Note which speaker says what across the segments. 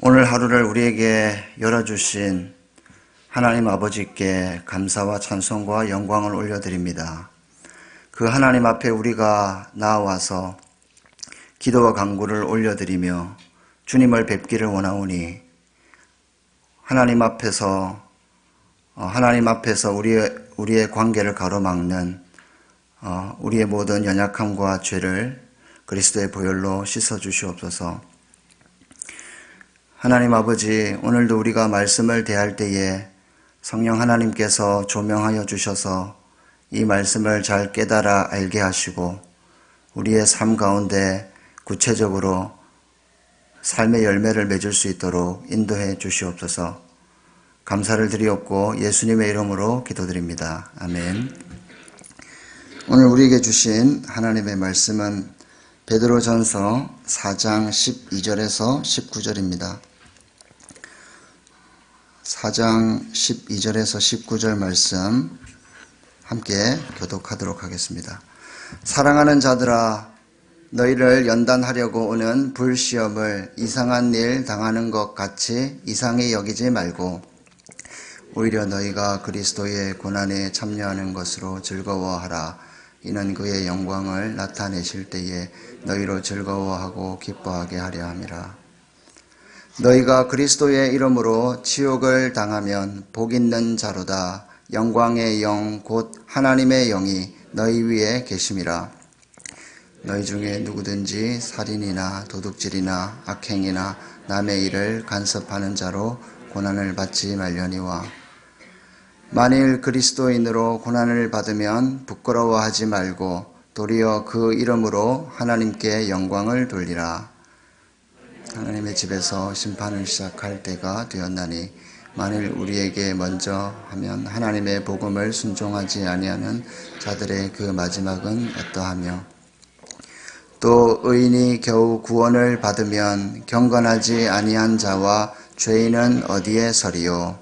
Speaker 1: 오늘 하루를 우리에게 열어주신 하나님 아버지께 감사와 찬송과 영광을 올려드립니다. 그 하나님 앞에 우리가 나와서 기도와 간구를 올려드리며 주님을 뵙기를 원하오니 하나님 앞에서 우리의 관계를 가로막는 우리의 모든 연약함과 죄를 그리스도의 보혈로 씻어주시옵소서. 하나님 아버지, 오늘도 우리가 말씀을 대할 때에 성령 하나님께서 조명하여 주셔서 이 말씀을 잘 깨달아 알게 하시고 우리의 삶 가운데 구체적으로 삶의 열매를 맺을 수 있도록 인도해 주시옵소서. 감사를 드리옵고 예수님의 이름으로 기도드립니다. 아멘. 오늘 우리에게 주신 하나님의 말씀은 베드로전서 4장 12절에서 19절입니다. 4장 12절에서 19절 말씀 함께 교독하도록 하겠습니다. 사랑하는 자들아, 너희를 연단하려고 오는 불시험을 이상한 일 당하는 것 같이 이상히 여기지 말고 오히려 너희가 그리스도의 고난에 참여하는 것으로 즐거워하라. 이는 그의 영광을 나타내실 때에 너희로 즐거워하고 기뻐하게 하려 함이라. 너희가 그리스도의 이름으로 치욕을 당하면 복 있는 자로다. 영광의 영 곧 하나님의 영이 너희 위에 계심이라. 너희 중에 누구든지 살인이나 도둑질이나 악행이나 남의 일을 간섭하는 자로 고난을 받지 말려니와 만일 그리스도인으로 고난을 받으면 부끄러워하지 말고 도리어 그 이름으로 하나님께 영광을 돌리라. 하나님의 집에서 심판을 시작할 때가 되었나니 만일 우리에게 먼저 하면 하나님의 복음을 순종하지 아니하는 자들의 그 마지막은 어떠하며 또 의인이 겨우 구원을 받으면 경건하지 아니한 자와 죄인은 어디에 서리요.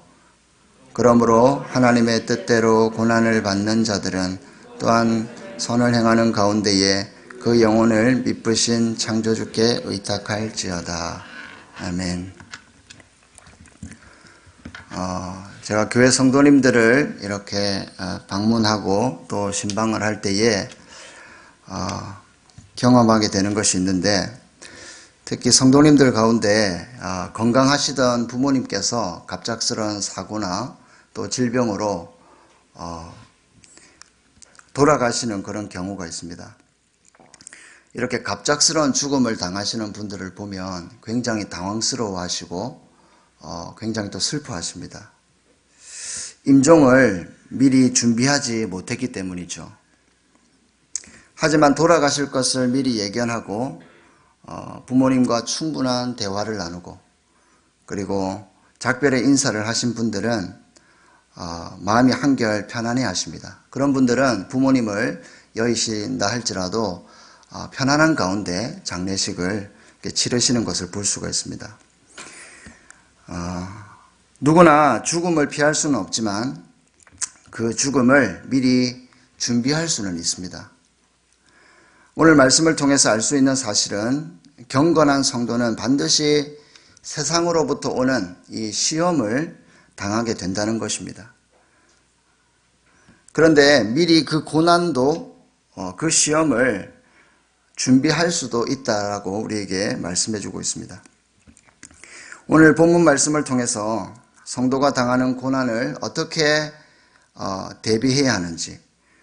Speaker 1: 그러므로 하나님의 뜻대로 고난을 받는 자들은 또한 선을 행하는 가운데에 그 영혼을 미쁘신 창조주께 의탁할지어다. 아멘. 제가 교회 성도님들을 이렇게 방문하고 또 신방을 할 때에 경험하게 되는 것이 있는데 특히 성도님들 가운데 건강하시던 부모님께서 갑작스러운 사고나 또 질병으로 돌아가시는 그런 경우가 있습니다. 이렇게 갑작스러운 죽음을 당하시는 분들을 보면 굉장히 당황스러워하시고 굉장히 또 슬퍼하십니다. 임종을 미리 준비하지 못했기 때문이죠. 하지만 돌아가실 것을 미리 예견하고 부모님과 충분한 대화를 나누고 그리고 작별의 인사를 하신 분들은 마음이 한결 편안해 하십니다. 그런 분들은 부모님을 여의신다 할지라도 편안한 가운데 장례식을 치르시는 것을 볼 수가 있습니다. 누구나 죽음을 피할 수는 없지만 그 죽음을 미리 준비할 수는 있습니다. 오늘 말씀을 통해서 알 수 있는 사실은 경건한 성도는 반드시 세상으로부터 오는 이 시험을 당하게 된다는 것입니다. 그런데 미리 그 고난도 그 시험을 준비할 수도 있다라고 우리에게 말씀해 주고 있습니다. 오늘 본문 말씀을 통해서 성도가 당하는 고난을 어떻게 대비해야 하는지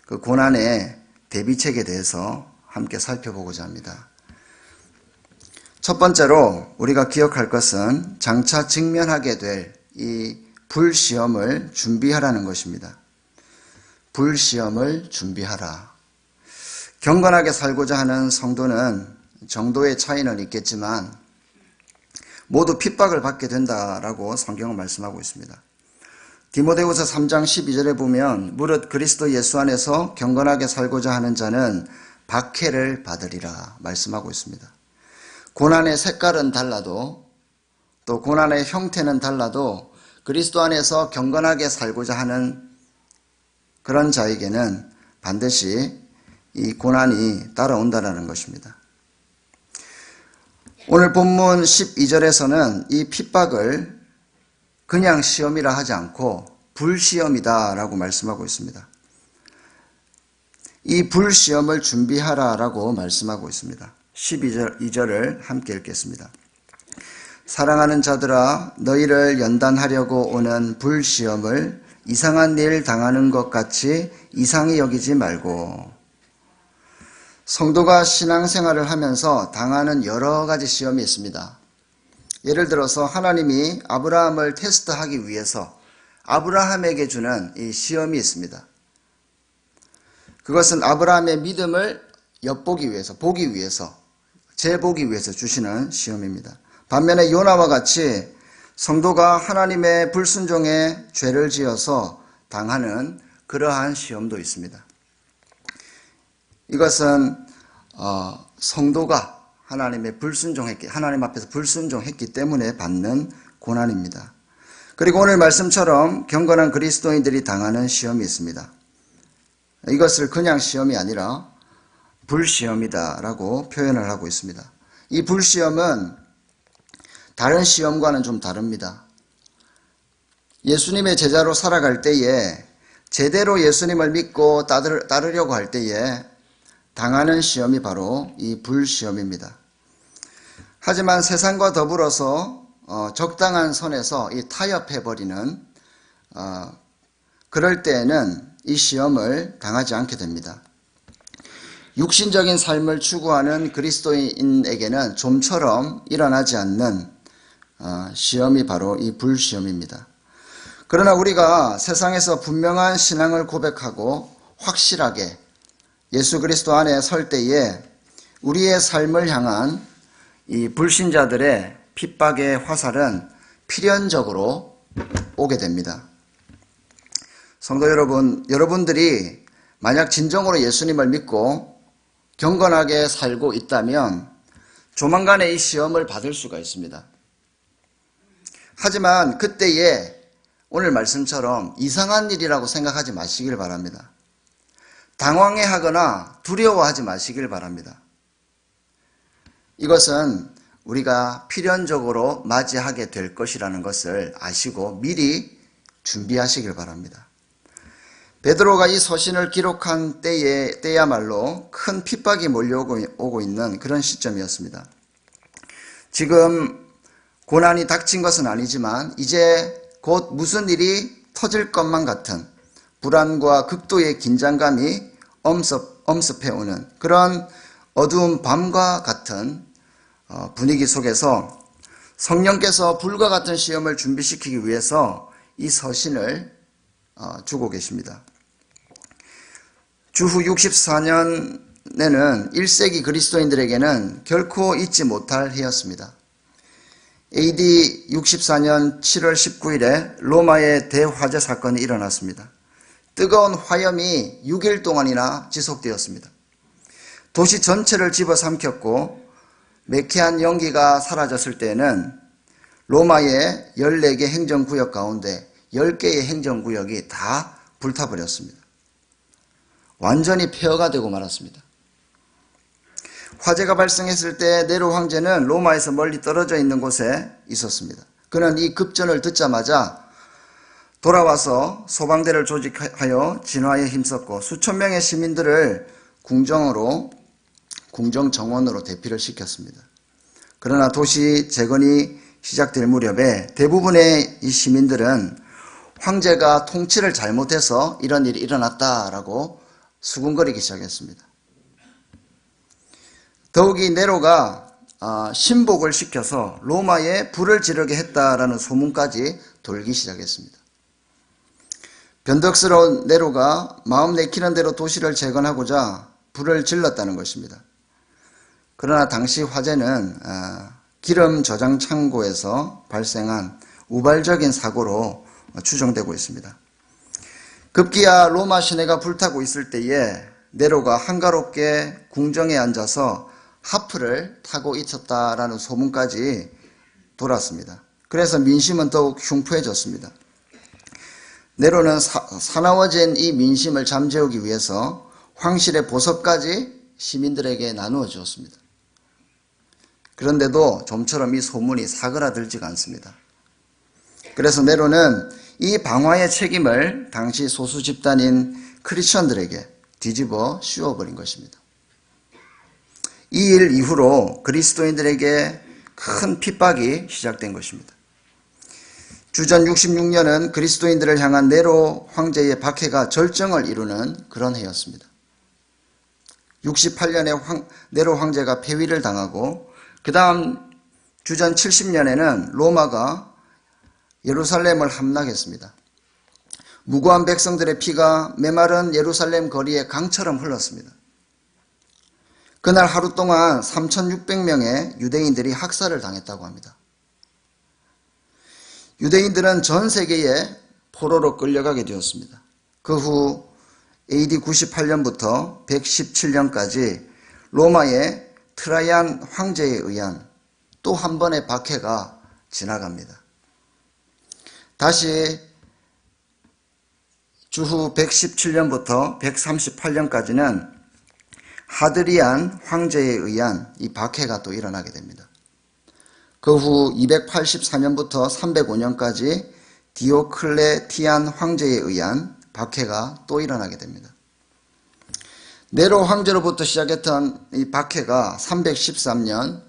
Speaker 1: 그 고난의 대비책에 대해서 함께 살펴보고자 합니다. 첫 번째로 우리가 기억할 것은 장차 직면하게 될 이 불시험을 준비하라는 것입니다. 불시험을 준비하라. 경건하게 살고자 하는 성도는 정도의 차이는 있겠지만 모두 핍박을 받게 된다라고 성경은 말씀하고 있습니다. 디모데후서 3장 12절에 보면 무릇 그리스도 예수 안에서 경건하게 살고자 하는 자는 박해를 받으리라 말씀하고 있습니다. 고난의 색깔은 달라도 또 고난의 형태는 달라도 그리스도 안에서 경건하게 살고자 하는 그런 자에게는 반드시 이 고난이 따라온다는 것입니다. 오늘 본문 12절에서는 이 핍박을 그냥 시험이라 하지 않고 불시험이다 라고 말씀하고 있습니다. 이 불시험을 준비하라 라고 말씀하고 있습니다. 12절을 함께 읽겠습니다. 사랑하는 자들아, 너희를 연단하려고 오는 불시험을 이상한 일 당하는 것 같이 이상히 여기지 말고. 성도가 신앙생활을 하면서 당하는 여러 가지 시험이 있습니다. 예를 들어서 하나님이 아브라함을 테스트하기 위해서 아브라함에게 주는 이 시험이 있습니다. 그것은 아브라함의 믿음을 엿보기 위해서, 보기 위해서, 재보기 위해서 주시는 시험입니다. 반면에 요나와 같이 성도가 하나님의 불순종에 죄를 지어서 당하는 그러한 시험도 있습니다. 이것은 성도가 하나님 앞에서 불순종했기 때문에 받는 고난입니다. 그리고 오늘 말씀처럼 경건한 그리스도인들이 당하는 시험이 있습니다. 이것을 그냥 시험이 아니라 불시험이다라고 표현을 하고 있습니다. 이 불시험은 다른 시험과는 좀 다릅니다. 예수님의 제자로 살아갈 때에 제대로 예수님을 믿고 따르려고 할 때에 당하는 시험이 바로 이 불시험입니다. 하지만 세상과 더불어서 적당한 선에서 이 타협해버리는 그럴 때에는 이 시험을 당하지 않게 됩니다. 육신적인 삶을 추구하는 그리스도인에게는 좀처럼 일어나지 않는 시험이 바로 이 불시험입니다. 그러나 우리가 세상에서 분명한 신앙을 고백하고 확실하게 예수 그리스도 안에 설 때에 우리의 삶을 향한 이 불신자들의 핍박의 화살은 필연적으로 오게 됩니다. 성도 여러분, 여러분들이 만약 진정으로 예수님을 믿고 경건하게 살고 있다면 조만간에 이 시험을 받을 수가 있습니다. 하지만 그때에 오늘 말씀처럼 이상한 일이라고 생각하지 마시길 바랍니다. 당황해하거나 두려워하지 마시길 바랍니다. 이것은 우리가 필연적으로 맞이하게 될 것이라는 것을 아시고 미리 준비하시길 바랍니다. 베드로가 이 서신을 기록한 때야말로 큰 핍박이 몰려오고 있는 그런 시점이었습니다. 지금 고난이 닥친 것은 아니지만 이제 곧 무슨 일이 터질 것만 같은 불안과 극도의 긴장감이 엄습해오는 그런 어두운 밤과 같은 분위기 속에서 성령께서 불과 같은 시험을 준비시키기 위해서 이 서신을 주고 계십니다. 주후 64년에는 1세기 그리스도인들에게는 결코 잊지 못할 해였습니다. AD 64년 7월 19일에 로마의 대화재 사건이 일어났습니다. 뜨거운 화염이 6일 동안이나 지속되었습니다. 도시 전체를 집어삼켰고 매캐한 연기가 사라졌을 때에는 로마의 14개 행정구역 가운데 10개의 행정구역이 다 불타버렸습니다. 완전히 폐허가 되고 말았습니다. 화재가 발생했을 때 네로 황제는 로마에서 멀리 떨어져 있는 곳에 있었습니다. 그는 이 급전을 듣자마자 돌아와서 소방대를 조직하여 진화에 힘썼고 수천 명의 시민들을 궁정정원으로 대피를 시켰습니다. 그러나 도시 재건이 시작될 무렵에 대부분의 이 시민들은 황제가 통치를 잘못해서 이런 일이 일어났다라고 수군거리기 시작했습니다. 더욱이 네로가 신복을 시켜서 로마에 불을 지르게 했다라는 소문까지 돌기 시작했습니다. 변덕스러운 네로가 마음 내키는 대로 도시를 재건하고자 불을 질렀다는 것입니다. 그러나 당시 화재는 기름 저장 창고에서 발생한 우발적인 사고로 추정되고 있습니다. 급기야 로마 시내가 불타고 있을 때에 네로가 한가롭게 궁정에 앉아서 하프를 타고 있었다라는 소문까지 돌았습니다. 그래서 민심은 더욱 흉포해졌습니다. 네로는 사나워진 이 민심을 잠재우기 위해서 황실의 보석까지 시민들에게 나누어 주었습니다. 그런데도 좀처럼 이 소문이 사그라들지가 않습니다. 그래서 네로는 이 방화의 책임을 당시 소수 집단인 크리스천들에게 뒤집어 씌워버린 것입니다. 이 일 이후로 그리스도인들에게 큰 핍박이 시작된 것입니다. 주전 66년은 그리스도인들을 향한 네로 황제의 박해가 절정을 이루는 그런 해였습니다. 68년에 네로 황제가 폐위를 당하고 그 다음 주전 70년에는 로마가 예루살렘을 함락했습니다. 무고한 백성들의 피가 메마른 예루살렘 거리에 강처럼 흘렀습니다. 그날 하루 동안 3,600명의 유대인들이 학살을 당했다고 합니다. 유대인들은 전 세계에 포로로 끌려가게 되었습니다. 그 후 AD 98년부터 117년까지 로마의 트라이안 황제에 의한 또 한 번의 박해가 지나갑니다. 다시 주후 117년부터 138년까지는 하드리안 황제에 의한 이 박해가 또 일어나게 됩니다. 그 후 284년부터 305년까지 디오클레티안 황제에 의한 박해가 또 일어나게 됩니다. 네로 황제로부터 시작했던 이 박해가 313년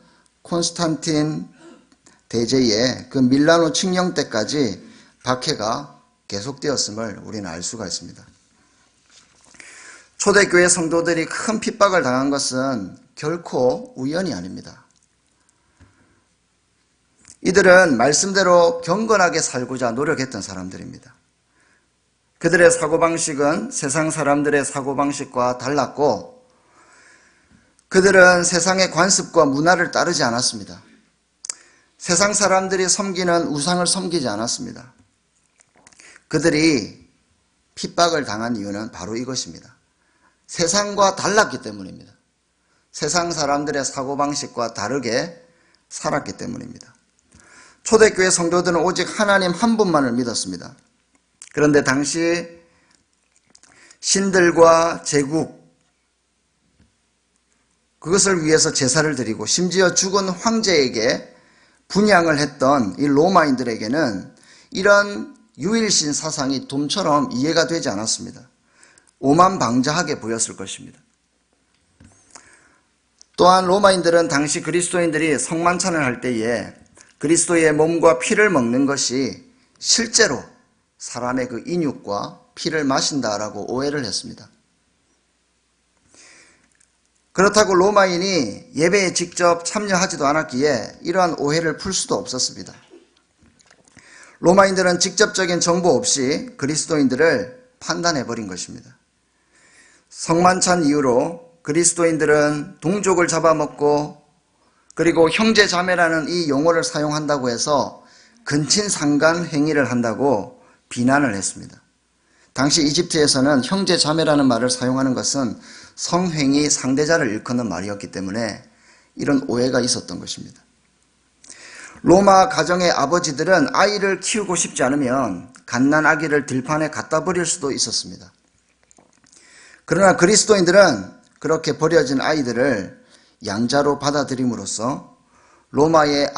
Speaker 1: 콘스탄틴 대제의 그 밀라노 칙령 때까지 박해가 계속되었음을 우리는 알 수가 있습니다. 초대교회 성도들이 큰 핍박을 당한 것은 결코 우연이 아닙니다. 이들은 말씀대로 경건하게 살고자 노력했던 사람들입니다. 그들의 사고방식은 세상 사람들의 사고방식과 달랐고 그들은 세상의 관습과 문화를 따르지 않았습니다. 세상 사람들이 섬기는 우상을 섬기지 않았습니다. 그들이 핍박을 당한 이유는 바로 이것입니다. 세상과 달랐기 때문입니다. 세상 사람들의 사고방식과 다르게 살았기 때문입니다. 초대교회 성도들은 오직 하나님 한 분만을 믿었습니다. 그런데 당시 신들과 제국, 그것을 위해서 제사를 드리고 심지어 죽은 황제에게 분향을 했던 이 로마인들에게는 이런 유일신 사상이 좀처럼 이해가 되지 않았습니다. 오만방자하게 보였을 것입니다. 또한 로마인들은 당시 그리스도인들이 성만찬을 할 때에 그리스도의 몸과 피를 먹는 것이 실제로 사람의 그 인육과 피를 마신다라고 오해를 했습니다. 그렇다고 로마인이 예배에 직접 참여하지도 않았기에 이러한 오해를 풀 수도 없었습니다. 로마인들은 직접적인 정보 없이 그리스도인들을 판단해버린 것입니다. 성만찬 이후로 그리스도인들은 동족을 잡아먹고 그리고 형제자매라는 이 용어를 사용한다고 해서 근친상간 행위를 한다고 비난을 했습니다. 당시 이집트에서는 형제자매라는 말을 사용하는 것은 성행위 상대자를 일컫는 말이었기 때문에 이런 오해가 있었던 것입니다. 로마 가정의 아버지들은 아이를 키우고 싶지 않으면 갓난 아기를 들판에 갖다 버릴 수도 있었습니다. 그러나 그리스도인들은 그렇게 버려진 아이들을 양자로 받아들임으로써 로마의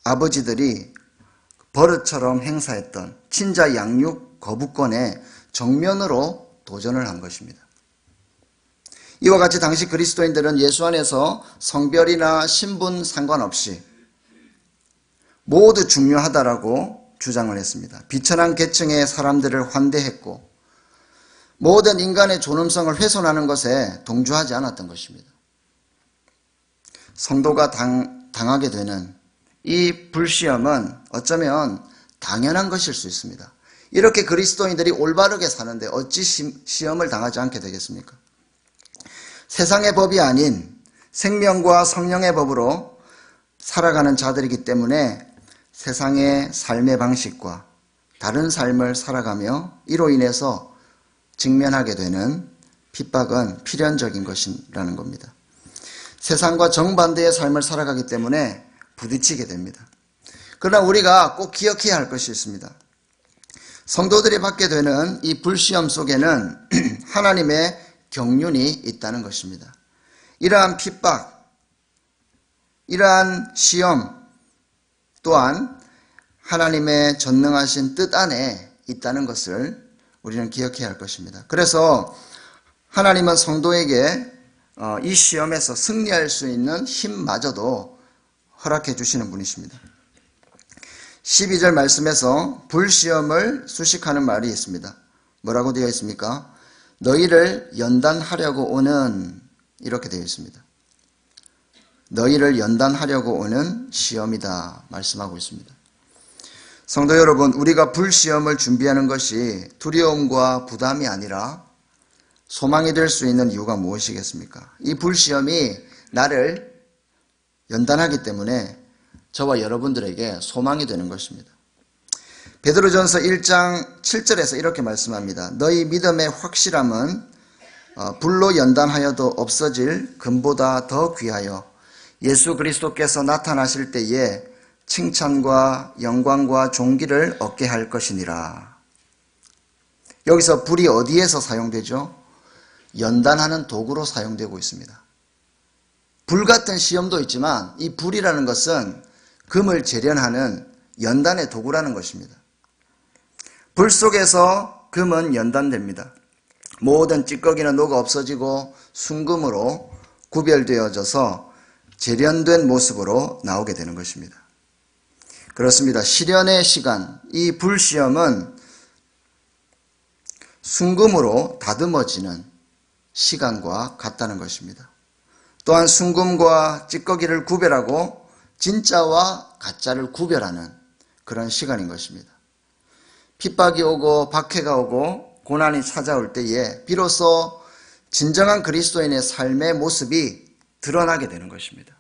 Speaker 1: 아버지들이 버릇처럼 행사했던 친자 양육 거부권에 정면으로 도전을 한 것입니다. 이와 같이 당시 그리스도인들은 예수 안에서 성별이나 신분 상관없이 모두 중요하다라고 주장을 했습니다. 비천한 계층의 사람들을 환대했고 모든 인간의 존엄성을 훼손하는 것에 동조하지 않았던 것입니다. 성도가 당하게 되는 이 불시험은 어쩌면 당연한 것일 수 있습니다. 이렇게 그리스도인들이 올바르게 사는데 어찌 시험을 당하지 않게 되겠습니까? 세상의 법이 아닌 생명과 성령의 법으로 살아가는 자들이기 때문에 세상의 삶의 방식과 다른 삶을 살아가며 이로 인해서 직면하게 되는 핍박은 필연적인 것이라는 겁니다. 세상과 정반대의 삶을 살아가기 때문에 부딪히게 됩니다. 그러나 우리가 꼭 기억해야 할 것이 있습니다. 성도들이 받게 되는 이 불시험 속에는 하나님의 경륜이 있다는 것입니다. 이러한 핍박, 이러한 시험 또한 하나님의 전능하신 뜻 안에 있다는 것을 우리는 기억해야 할 것입니다. 그래서 하나님은 성도에게 이 시험에서 승리할 수 있는 힘마저도 허락해 주시는 분이십니다. 12절 말씀에서 불시험을 수식하는 말이 있습니다. 뭐라고 되어 있습니까? 너희를 연단하려고 오는, 이렇게 되어 있습니다. 너희를 연단하려고 오는 시험이다 말씀하고 있습니다. 성도 여러분, 우리가 불시험을 준비하는 것이 두려움과 부담이 아니라 소망이 될 수 있는 이유가 무엇이겠습니까? 이 불시험이 나를 연단하기 때문에 저와 여러분들에게 소망이 되는 것입니다. 베드로전서 1장 7절에서 이렇게 말씀합니다. 너희 믿음의 확실함은 불로 연단하여도 없어질 금보다 더 귀하여 예수 그리스도께서 나타나실 때에 칭찬과 영광과 존귀를 얻게 할 것이니라. 여기서 불이 어디에서 사용되죠? 연단하는 도구로 사용되고 있습니다. 불 같은 시험도 있지만 이 불이라는 것은 금을 재련하는 연단의 도구라는 것입니다. 불 속에서 금은 연단됩니다. 모든 찌꺼기는 녹아 없어지고 순금으로 구별되어져서 재련된 모습으로 나오게 되는 것입니다. 그렇습니다. 시련의 시간, 이 불시험은 순금으로 다듬어지는 시간과 같다는 것입니다. 또한 순금과 찌꺼기를 구별하고 진짜와 가짜를 구별하는 그런 시간인 것입니다. 핍박이 오고 박해가 오고 고난이 찾아올 때에 비로소 진정한 그리스도인의 삶의 모습이 드러나게 되는 것입니다.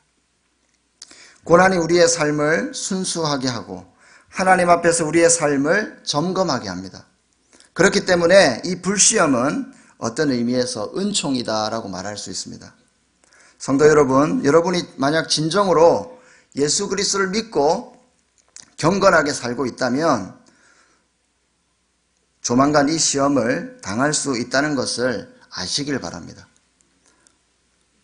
Speaker 1: 고난이 우리의 삶을 순수하게 하고 하나님 앞에서 우리의 삶을 점검하게 합니다. 그렇기 때문에 이 불시험은 어떤 의미에서 은총이다라고 말할 수 있습니다. 성도 여러분, 여러분이 만약 진정으로 예수 그리스도를 믿고 경건하게 살고 있다면 조만간 이 시험을 당할 수 있다는 것을 아시길 바랍니다.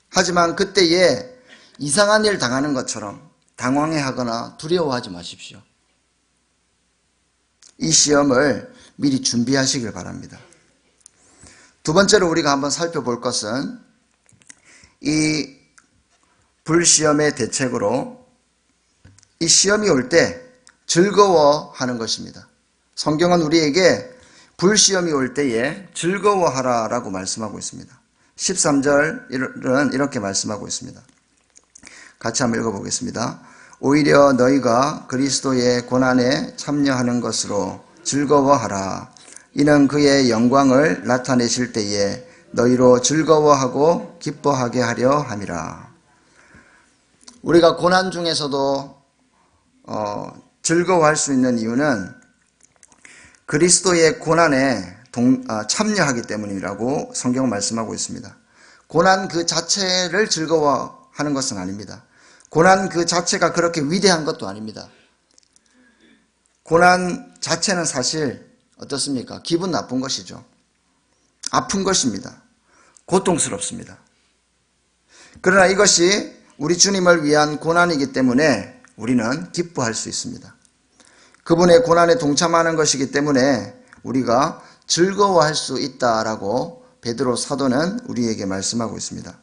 Speaker 1: 하지만 그때에 이상한 일 당하는 것처럼 당황해하거나 두려워하지 마십시오. 이 시험을 미리 준비하시길 바랍니다. 두 번째로 우리가 한번 살펴볼 것은 이 불시험의 대책으로 이 시험이 올 때 즐거워하는 것입니다. 성경은 우리에게 불시험이 올 때에 즐거워하라 라고 말씀하고 있습니다. 13절은 이렇게 말씀하고 있습니다. 같이 한번 읽어보겠습니다. 오히려 너희가 그리스도의 고난에 참여하는 것으로 즐거워하라. 이는 그의 영광을 나타내실 때에 너희로 즐거워하고 기뻐하게 하려 함이라. 우리가 고난 중에서도 즐거워할 수 있는 이유는 그리스도의 고난에 참여하기 때문이라고 성경은 말씀하고 있습니다. 고난 그 자체를 즐거워하는 것은 아닙니다. 고난 그 자체가 그렇게 위대한 것도 아닙니다. 고난 자체는 사실 어떻습니까? 기분 나쁜 것이죠. 아픈 것입니다. 고통스럽습니다. 그러나 이것이 우리 주님을 위한 고난이기 때문에 우리는 기뻐할 수 있습니다. 그분의 고난에 동참하는 것이기 때문에 우리가 즐거워할 수 있다라고 베드로 사도는 우리에게 말씀하고 있습니다.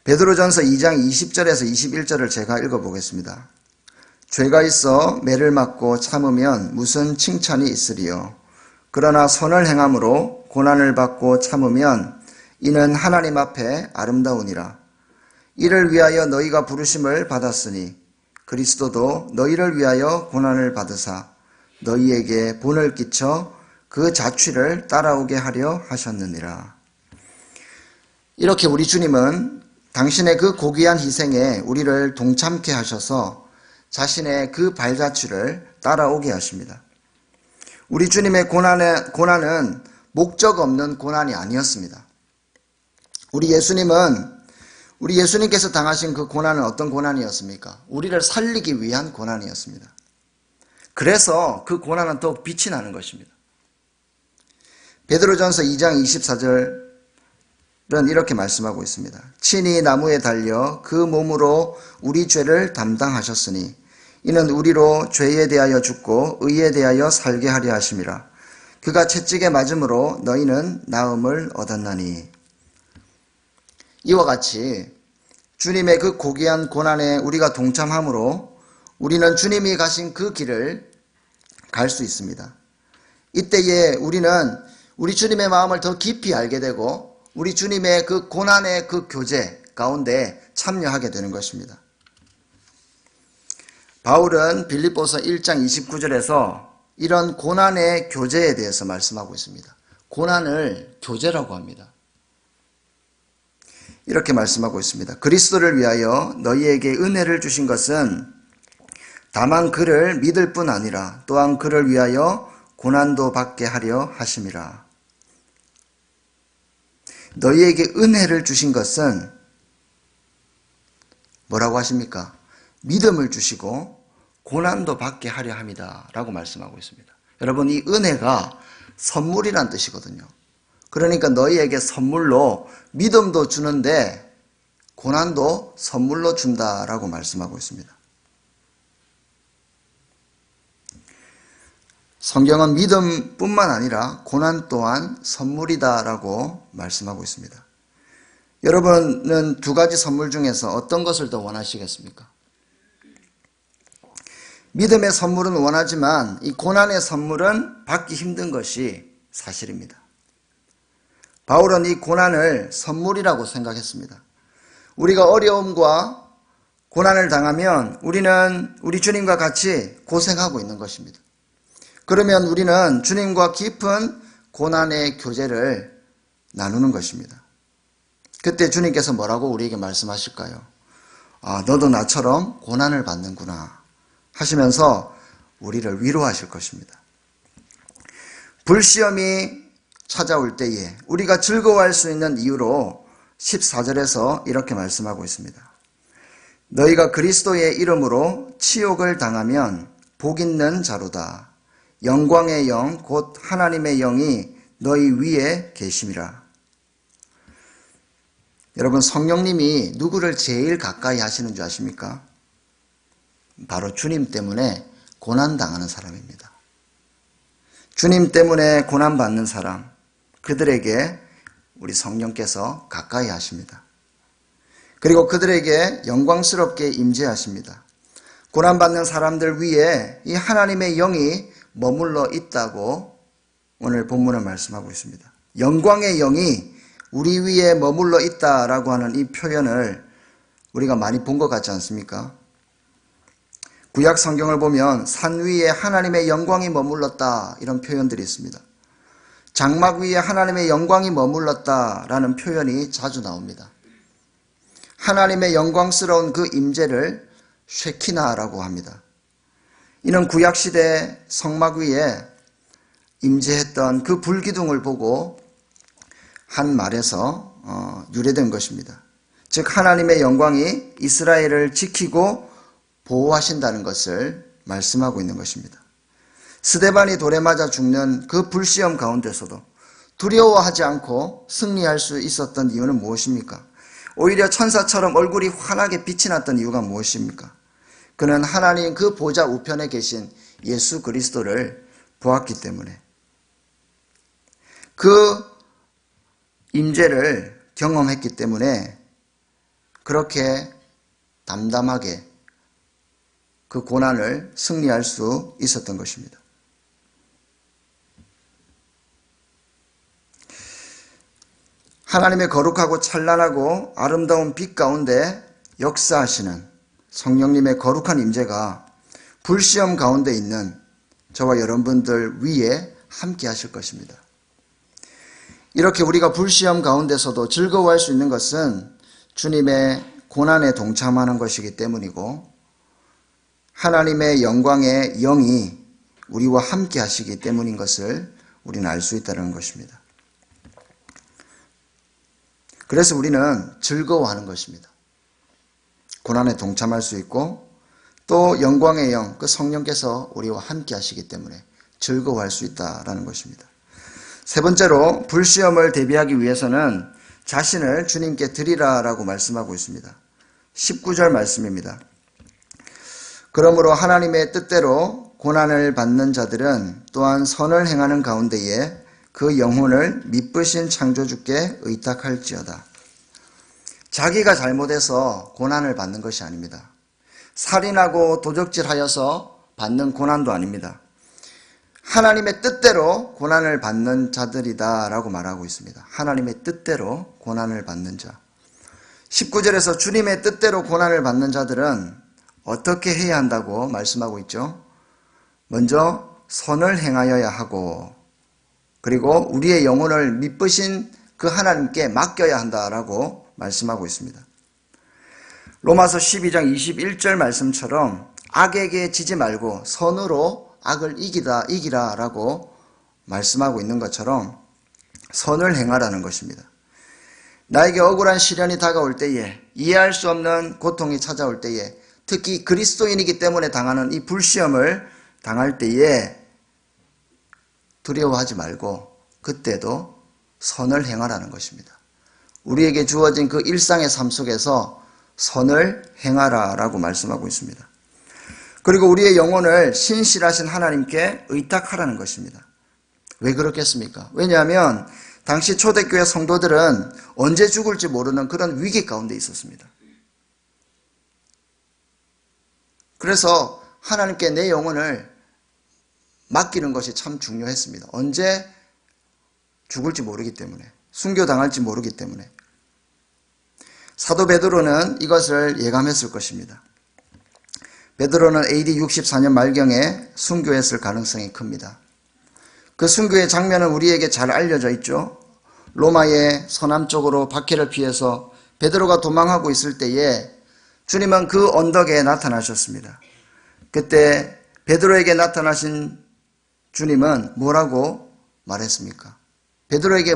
Speaker 1: 베드로전서 2장 20절에서 21절을 제가 읽어보겠습니다. 죄가 있어 매를 맞고 참으면 무슨 칭찬이 있으리요. 그러나 선을 행함으로 고난을 받고 참으면 이는 하나님 앞에 아름다우니라. 이를 위하여 너희가 부르심을 받았으니 그리스도도 너희를 위하여 고난을 받으사 너희에게 본을 끼쳐 그 자취를 따라오게 하려 하셨느니라. 이렇게 우리 주님은 당신의 그 고귀한 희생에 우리를 동참케 하셔서 자신의 그 발자취를 따라오게 하십니다. 우리 주님의 고난은 목적 없는 고난이 아니었습니다. 우리 예수님께서 당하신 그 고난은 어떤 고난이었습니까? 우리를 살리기 위한 고난이었습니다. 그래서 그 고난은 더욱 빛이 나는 것입니다. 베드로전서 2장 24절 이렇게 말씀하고 있습니다. 친히 나무에 달려 그 몸으로 우리 죄를 담당하셨으니 이는 우리로 죄에 대하여 죽고 의에 대하여 살게 하려 하심이라. 그가 채찍에 맞음으로 너희는 나음을 얻었나니. 이와 같이 주님의 그 고귀한 고난에 우리가 동참함으로 우리는 주님이 가신 그 길을 갈 수 있습니다. 이때에 우리는 우리 주님의 마음을 더 깊이 알게 되고 우리 주님의 그 고난의 그 교제 가운데 참여하게 되는 것입니다. 바울은 빌립보서 1장 29절에서 이런 고난의 교제에 대해서 말씀하고 있습니다. 고난을 교제라고 합니다. 이렇게 말씀하고 있습니다. 그리스도를 위하여 너희에게 은혜를 주신 것은 다만 그를 믿을 뿐 아니라 또한 그를 위하여 고난도 받게 하려 하심이라. 너희에게 은혜를 주신 것은 뭐라고 하십니까? 믿음을 주시고 고난도 받게 하려 함이다 라고 말씀하고 있습니다. 여러분, 이 은혜가 선물이란 뜻이거든요. 그러니까 너희에게 선물로 믿음도 주는데 고난도 선물로 준다라고 말씀하고 있습니다. 성경은 믿음뿐만 아니라 고난 또한 선물이다라고 말씀하고 있습니다. 여러분은 두 가지 선물 중에서 어떤 것을 더 원하시겠습니까? 믿음의 선물은 원하지만 이 고난의 선물은 받기 힘든 것이 사실입니다. 바울은 이 고난을 선물이라고 생각했습니다. 우리가 어려움과 고난을 당하면 우리는 우리 주님과 같이 고생하고 있는 것입니다. 그러면 우리는 주님과 깊은 고난의 교제를 나누는 것입니다. 그때 주님께서 뭐라고 우리에게 말씀하실까요? 아, 너도 나처럼 고난을 받는구나 하시면서 우리를 위로하실 것입니다. 불시험이 찾아올 때에 우리가 즐거워할 수 있는 이유로 14절에서 이렇게 말씀하고 있습니다. 너희가 그리스도의 이름으로 치욕을 당하면 복 있는 자로다. 영광의 영 곧 하나님의 영이 너희 위에 계심이라. 여러분, 성령님이 누구를 제일 가까이 하시는 줄 아십니까? 바로 주님 때문에 고난당하는 사람입니다. 주님 때문에 고난받는 사람, 그들에게 우리 성령께서 가까이 하십니다. 그리고 그들에게 영광스럽게 임재하십니다. 고난받는 사람들 위에 이 하나님의 영이 머물러 있다고 오늘 본문은 말씀하고 있습니다. 영광의 영이 우리 위에 머물러 있다라고 하는 이 표현을 우리가 많이 본 것 같지 않습니까? 구약 성경을 보면 산 위에 하나님의 영광이 머물렀다 이런 표현들이 있습니다. 장막 위에 하나님의 영광이 머물렀다라는 표현이 자주 나옵니다. 하나님의 영광스러운 그 임재를 쉐키나라고 합니다. 이는 구약시대 성막 위에 임재했던 그 불기둥을 보고 한 말에서 유래된 것입니다. 즉 하나님의 영광이 이스라엘을 지키고 보호하신다는 것을 말씀하고 있는 것입니다. 스데반이 돌에 맞아 죽는 그 불시험 가운데서도 두려워하지 않고 승리할 수 있었던 이유는 무엇입니까? 오히려 천사처럼 얼굴이 환하게 빛이 났던 이유가 무엇입니까? 그는 하나님 그 보좌 우편에 계신 예수 그리스도를 보았기 때문에 그 임재를 경험했기 때문에 그렇게 담담하게 그 고난을 승리할 수 있었던 것입니다. 하나님의 거룩하고 찬란하고 아름다운 빛 가운데 역사하시는 성령님의 거룩한 임재가 불시험 가운데 있는 저와 여러분들 위에 함께 하실 것입니다. 이렇게 우리가 불시험 가운데서도 즐거워할 수 있는 것은 주님의 고난에 동참하는 것이기 때문이고 하나님의 영광의 영이 우리와 함께 하시기 때문인 것을 우리는 알 수 있다는 것입니다. 그래서 우리는 즐거워하는 것입니다. 고난에 동참할 수 있고 또 영광의 영, 그 성령께서 우리와 함께 하시기 때문에 즐거워할 수 있다는 것입니다. 세 번째로 불시험을 대비하기 위해서는 자신을 주님께 드리라라고 말씀하고 있습니다. 19절 말씀입니다. 그러므로 하나님의 뜻대로 고난을 받는 자들은 또한 선을 행하는 가운데에 그 영혼을 미쁘신 창조주께 의탁할지어다. 자기가 잘못해서 고난을 받는 것이 아닙니다. 살인하고 도적질하여서 받는 고난도 아닙니다. 하나님의 뜻대로 고난을 받는 자들이다 라고 말하고 있습니다. 하나님의 뜻대로 고난을 받는 자. 19절에서 주님의 뜻대로 고난을 받는 자들은 어떻게 해야 한다고 말씀하고 있죠? 먼저 선을 행하여야 하고, 그리고 우리의 영혼을 미쁘신 그 하나님께 맡겨야 한다라고 말씀하고 있습니다. 로마서 12장 21절 말씀처럼 악에게 지지 말고 선으로 악을 이기라라고 말씀하고 있는 것처럼 선을 행하라는 것입니다. 나에게 억울한 시련이 다가올 때에, 이해할 수 없는 고통이 찾아올 때에, 특히 그리스도인이기 때문에 당하는 이 불시험을 당할 때에 두려워하지 말고 그때도 선을 행하라는 것입니다. 우리에게 주어진 그 일상의 삶 속에서 선을 행하라라고 말씀하고 있습니다. 그리고 우리의 영혼을 신실하신 하나님께 의탁하라는 것입니다. 왜 그렇겠습니까? 왜냐하면 당시 초대교회 성도들은 언제 죽을지 모르는 그런 위기 가운데 있었습니다. 그래서 하나님께 내 영혼을 맡기는 것이 참 중요했습니다. 언제 죽을지 모르기 때문에, 순교당할지 모르기 때문에. 사도 베드로는 이것을 예감했을 것입니다. 베드로는 AD 64년 말경에 순교했을 가능성이 큽니다. 그 순교의 장면은 우리에게 잘 알려져 있죠. 로마의 서남쪽으로 박해를 피해서 베드로가 도망하고 있을 때에 주님은 그 언덕에 나타나셨습니다. 그때 베드로에게 나타나신 주님은 뭐라고 말했습니까? 베드로에게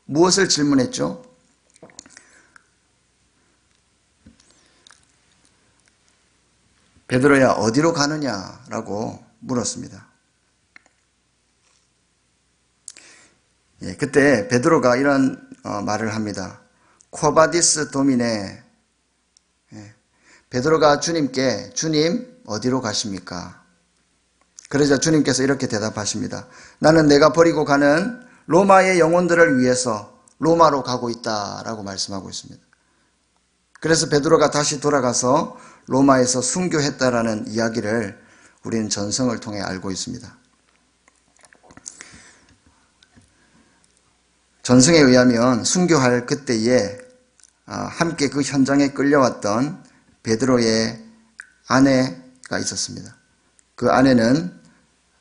Speaker 1: 무엇을 질문했죠? 베드로야, 어디로 가느냐라고 물었습니다. 그때 베드로가 이런 말을 합니다. 쿼바디스 도미네. 베드로가 주님께, 주님 어디로 가십니까? 그러자 주님께서 이렇게 대답하십니다. 나는 내가 버리고 가는 로마의 영혼들을 위해서 로마로 가고 있다라고 말씀하고 있습니다. 그래서 베드로가 다시 돌아가서 로마에서 순교했다라는 이야기를 우리는 전성을 통해 알고 있습니다. 전승에 의하면 순교할 그때에 함께 그 현장에 끌려왔던 베드로의 아내가 있었습니다. 그 아내는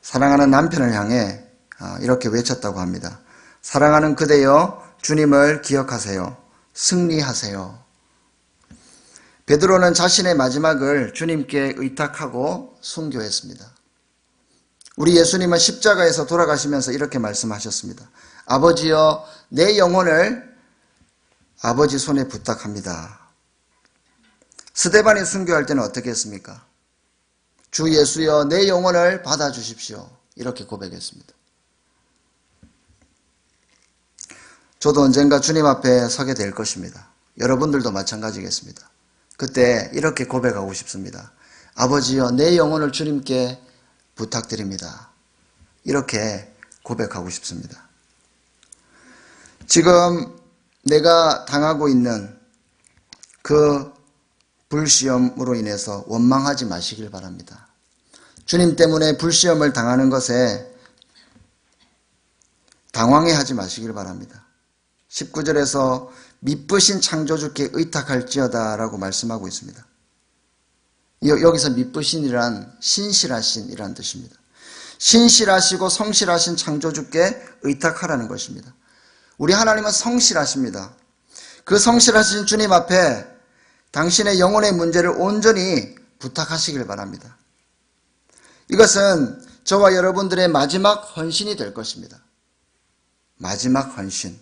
Speaker 1: 사랑하는 남편을 향해 이렇게 외쳤다고 합니다. 사랑하는 그대여, 주님을 기억하세요. 승리하세요. 베드로는 자신의 마지막을 주님께 의탁하고 순교했습니다. 우리 예수님은 십자가에서 돌아가시면서 이렇게 말씀하셨습니다. 아버지여, 내 영혼을 아버지 손에 부탁합니다. 스데반이 순교할 때는 어떻게 했습니까? 주 예수여, 내 영혼을 받아주십시오. 이렇게 고백했습니다. 저도 언젠가 주님 앞에 서게 될 것입니다. 여러분들도 마찬가지겠습니다. 그때 이렇게 고백하고 싶습니다. 아버지여, 내 영혼을 주님께 부탁드립니다. 이렇게 고백하고 싶습니다. 지금 내가 당하고 있는 그 불시험으로 인해서 원망하지 마시길 바랍니다. 주님 때문에 불시험을 당하는 것에 당황해하지 마시길 바랍니다. 19절에서 미쁘신 창조주께 의탁할지어다 라고 말씀하고 있습니다. 여기서 미쁘신이란 신실하신이란 뜻입니다. 신실하시고 성실하신 창조주께 의탁하라는 것입니다. 우리 하나님은 성실하십니다. 그 성실하신 주님 앞에 당신의 영혼의 문제를 온전히 부탁하시길 바랍니다. 이것은 저와 여러분들의 마지막 헌신이 될 것입니다. 마지막 헌신.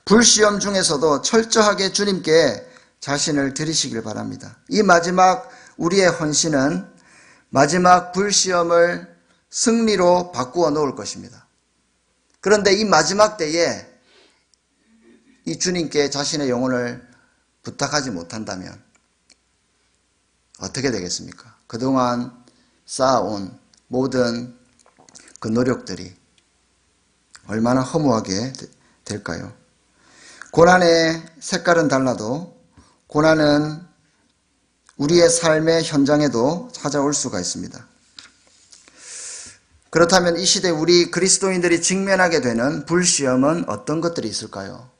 Speaker 1: 불시험 중에서도 철저하게 주님께 자신을 드리시길 바랍니다. 이 마지막 우리의 헌신은 마지막 불시험을 승리로 바꾸어 놓을 것입니다. 그런데 이 마지막 때에 이 주님께 자신의 영혼을 부탁하지 못한다면 어떻게 되겠습니까? 그동안 쌓아온 모든 그 노력들이 얼마나 허무하게 될까요? 고난의 색깔은 달라도 고난은 우리의 삶의 현장에도 찾아올 수가 있습니다. 그렇다면 이 시대 우리 그리스도인들이 직면하게 되는 불시험은 어떤 것들이 있을까요?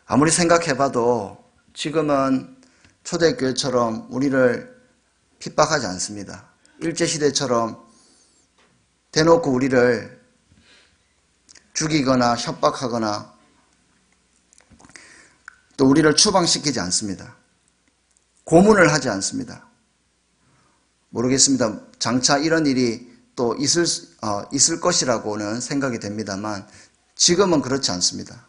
Speaker 1: 아무리 생각해봐도 지금은 초대교회처럼 우리를 핍박하지 않습니다. 일제시대처럼 대놓고 우리를 죽이거나 협박하거나 또 우리를 추방시키지 않습니다. 고문을 하지 않습니다. 모르겠습니다. 장차 이런 일이 또 있을 것이라고는 생각이 됩니다만 지금은 그렇지 않습니다.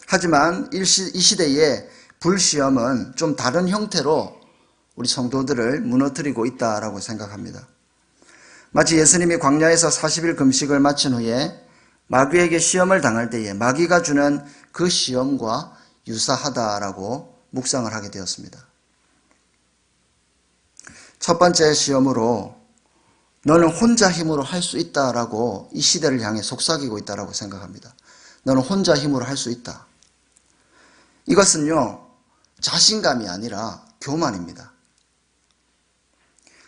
Speaker 1: 하지만 이 시대의 불시험은 좀 다른 형태로 우리 성도들을 무너뜨리고 있다라고 생각합니다. 마치 예수님이 광야에서 40일 금식을 마친 후에 마귀에게 시험을 당할 때에 마귀가 주는 그 시험과 유사하다라고 묵상을 하게 되었습니다. 첫 번째 시험으로 너는 혼자 힘으로 할 수 있다라고 이 시대를 향해 속삭이고 있다라고 생각합니다. 너는 혼자 힘으로 할 수 있다. 이것은요, 자신감이 아니라 교만입니다.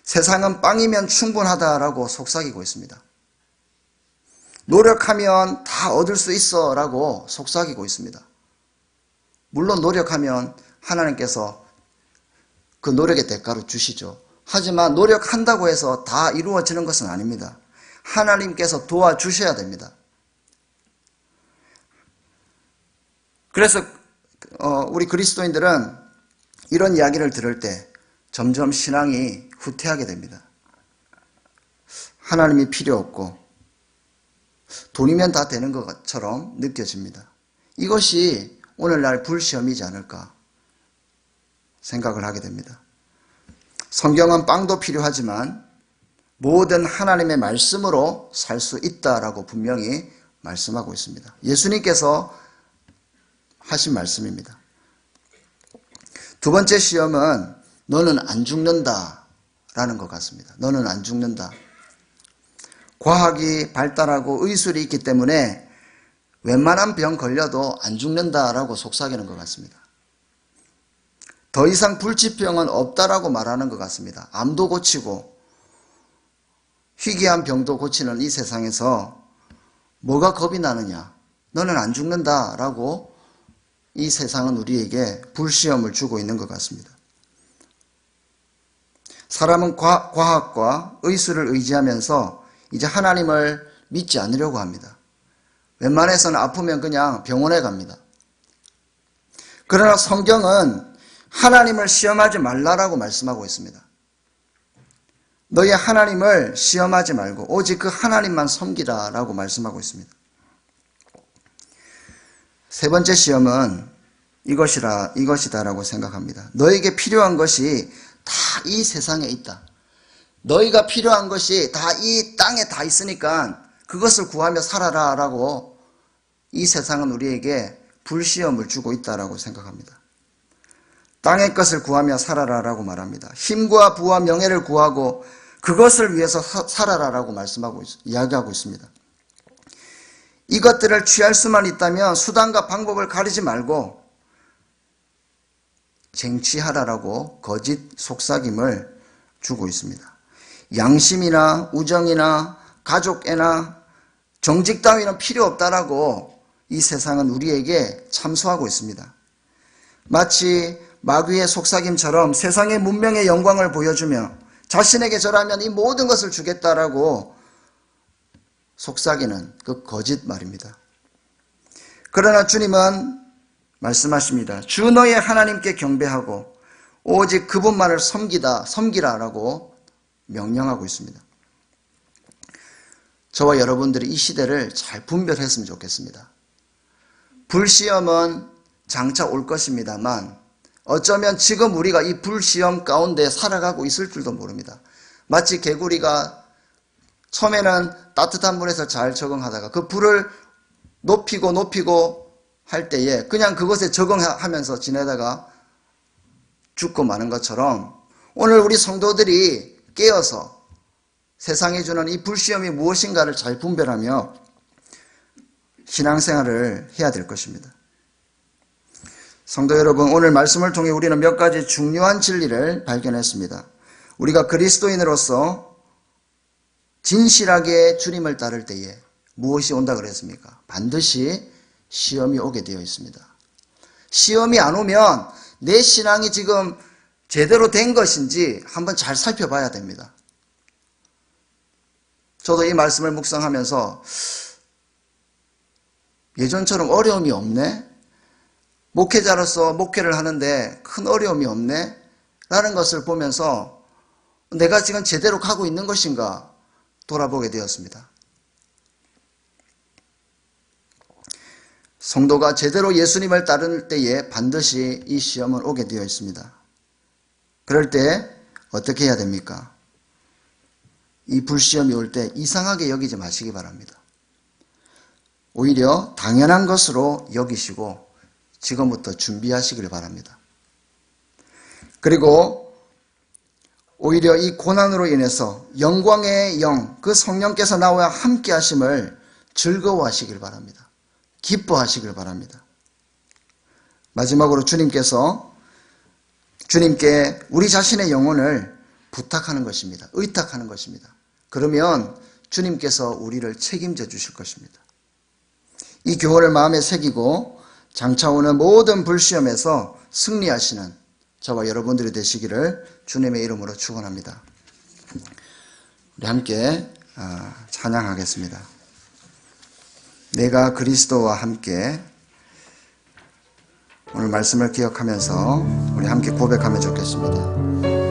Speaker 1: 세상은 빵이면 충분하다라고 속삭이고 있습니다. 노력하면 다 얻을 수 있어 라고 속삭이고 있습니다. 물론 노력하면 하나님께서 그 노력의 대가로 주시죠. 하지만 노력한다고 해서 다 이루어지는 것은 아닙니다. 하나님께서 도와주셔야 됩니다. 그래서 우리 그리스도인들은 이런 이야기를 들을 때 점점 신앙이 후퇴하게 됩니다. 하나님이 필요 없고 돈이면 다 되는 것처럼 느껴집니다. 이것이 오늘날 불시험이지 않을까 생각을 하게 됩니다. 성경은 빵도 필요하지만 모든 하나님의 말씀으로 살 수 있다라고 분명히 말씀하고 있습니다. 예수님께서 하신 말씀입니다. 두 번째 시험은 너는 안 죽는다라는 것 같습니다. 너는 안 죽는다. 과학이 발달하고 의술이 있기 때문에 웬만한 병 걸려도 안 죽는다라고 속삭이는 것 같습니다. 더 이상 불치병은 없다라고 말하는 것 같습니다. 암도 고치고 희귀한 병도 고치는 이 세상에서 뭐가 겁이 나느냐? 너는 안 죽는다라고 이 세상은 우리에게 불시험을 주고 있는 것 같습니다. 사람은 과학과 의술을 의지하면서 이제 하나님을 믿지 않으려고 합니다. 웬만해서는 아프면 그냥 병원에 갑니다. 그러나 성경은 하나님을 시험하지 말라라고 말씀하고 있습니다. 너희 하나님을 시험하지 말고 오직 그 하나님만 섬기라라고 말씀하고 있습니다. 세 번째 시험은 이것이다라고 생각합니다. 너에게 필요한 것이 다 이 세상에 있다. 너희가 필요한 것이 다 이 땅에 다 있으니까 그것을 구하며 살아라라고 이 세상은 우리에게 불시험을 주고 있다라고 생각합니다. 땅의 것을 구하며 살아라라고 말합니다. 힘과 부와 명예를 구하고 그것을 위해서 살아라라고 이야기하고 있습니다. 이것들을 취할 수만 있다면 수단과 방법을 가리지 말고 쟁취하라라고 거짓 속삭임을 주고 있습니다. 양심이나 우정이나 가족애나 정직 따위는 필요 없다라고 이 세상은 우리에게 참소하고 있습니다. 마치 마귀의 속삭임처럼 세상의 문명의 영광을 보여주며 자신에게 절하면 이 모든 것을 주겠다라고 속삭이는 그 거짓 말입니다. 그러나 주님은 말씀하십니다. 주 너의 하나님께 경배하고 오직 그분만을 섬기라라고 명령하고 있습니다. 저와 여러분들이 이 시대를 잘 분별했으면 좋겠습니다. 불시험은 장차 올 것입니다만 어쩌면 지금 우리가 이 불시험 가운데 살아가고 있을 줄도 모릅니다. 마치 개구리가 처음에는 따뜻한 물에서 잘 적응하다가 그 불을 높이고 할 때에 그냥 그것에 적응하면서 지내다가 죽고 마는 것처럼 오늘 우리 성도들이 깨어서 세상이 주는 이 불시험이 무엇인가를 잘 분별하며 신앙생활을 해야 될 것입니다. 성도 여러분, 오늘 말씀을 통해 우리는 몇 가지 중요한 진리를 발견했습니다. 우리가 그리스도인으로서 진실하게 주님을 따를 때에 무엇이 온다 그랬습니까? 반드시 시험이 오게 되어 있습니다. 시험이 안 오면 내 신앙이 지금 제대로 된 것인지 한번 잘 살펴봐야 됩니다. 저도 이 말씀을 묵상하면서 예전처럼 어려움이 없네? 목회자로서 목회를 하는데 큰 어려움이 없네? 라는 것을 보면서 내가 지금 제대로 가고 있는 것인가 돌아보게 되었습니다. 성도가 제대로 예수님을 따를 때에 반드시 이 시험은 오게 되어 있습니다. 그럴 때 어떻게 해야 됩니까? 이 불시험이 올 때 이상하게 여기지 마시기 바랍니다. 오히려 당연한 것으로 여기시고 지금부터 준비하시길 바랍니다. 그리고 오히려 이 고난으로 인해서 영광의 영, 그 성령께서 나와 함께 하심을 즐거워하시길 바랍니다. 기뻐하시길 바랍니다. 마지막으로 주님께 우리 자신의 영혼을 부탁하는 것입니다. 의탁하는 것입니다. 그러면 주님께서 우리를 책임져 주실 것입니다. 이 교훈을 마음에 새기고 장차 오는 모든 불시험에서 승리하시는 저와 여러분들이 되시기를 주님의 이름으로 축원합니다. 우리 함께 찬양하겠습니다. 내가 그리스도와 함께, 오늘 말씀을 기억하면서 우리 함께 고백하면 좋겠습니다.